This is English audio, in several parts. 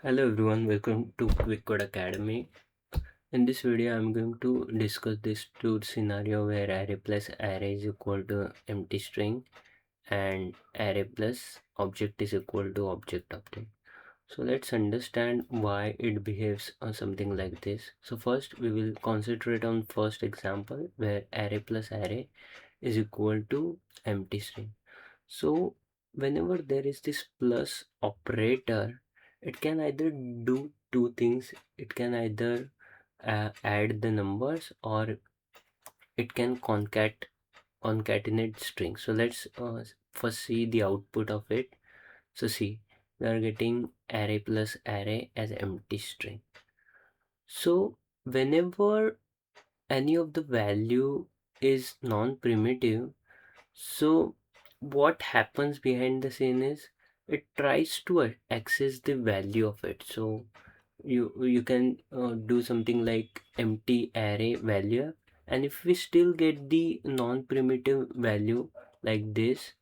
Hello everyone, welcome to Quick Code Academy. In this video, I'm going to discuss this truth scenario where array plus array is equal to empty string and array plus object is equal to object. So let's understand why it behaves something like this. So first we will concentrate on first example where array plus array is equal to empty string. So whenever there is this plus operator, it can either do two things. It can either add the numbers or it can concatenate strings. So let's first see the output of it. So see, we are getting array plus array as empty string. So whenever any of the value is non-primitive, so what happens behind the scene is it tries to access the value of it. So you can do something like empty array value, and if we still get the non-primitive value like this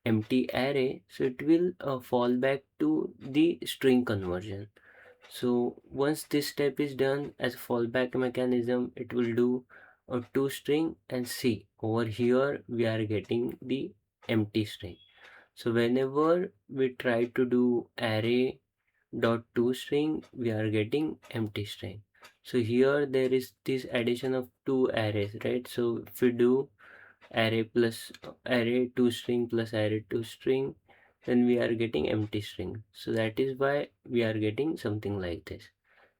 empty array, so it will fall back to the string conversion. So once this step is done as a fallback mechanism, it will do a toString, and see over here we are getting the empty string. So whenever we try to do array dot toString, we are getting empty string. So here there is this addition of two arrays, right? So if we do array plus array toString plus array toString, then we are getting empty string. So that is why we are getting something like this.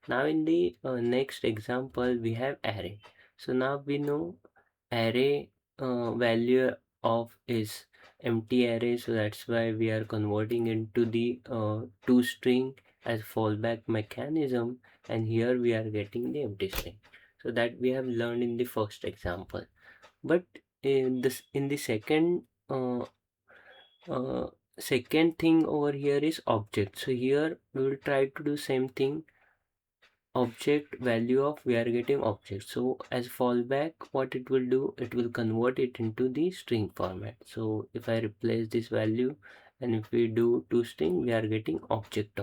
Now in the next example we have array. So now we know array value of is empty array, so that's why we are converting into the toString as fallback mechanism, and here we are getting the empty string. So that we have learned in the first example. But in the second thing over here is object. So here we will try to do same thing. Object value of, we are getting object. So as fallback, what it will do, it will convert it into the string format. So if I replace this value and if we do toString, we are getting object.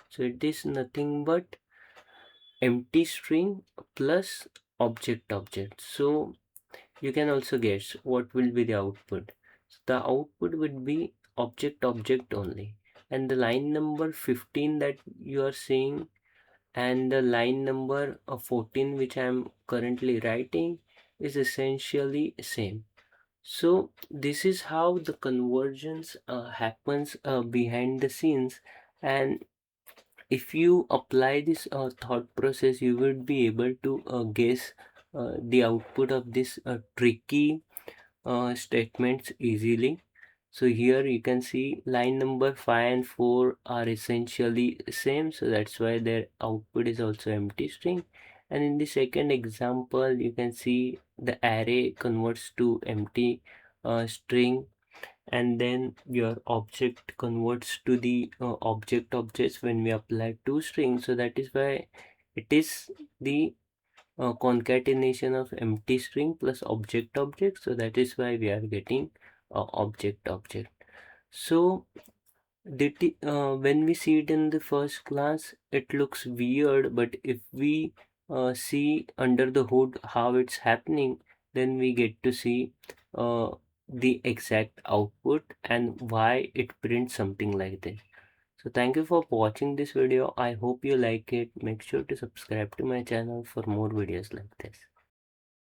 So it is nothing but empty string plus object. So you can also guess what will be the output. So the output would be object only, and the line number 15 that you are seeing and the line number of 14 which I am currently writing is essentially same. So this is how the convergence happens behind the scenes, and if you apply this thought process, you will be able to guess the output of this tricky statements easily. So here you can see line number 5 and 4 are essentially same, so that's why their output is also empty string. And in the second example, you can see the array converts to empty string, and then your object converts to the objects when we apply toString. So that is why it is the concatenation of empty string plus object. So that is why we are getting object. So when we see it in the first class, it looks weird, but if we see under the hood how it's happening, then we get to see uh, the exact output and why it prints something like this. So thank you for watching this video. I hope you like it. Make sure to subscribe to my channel for more videos like this.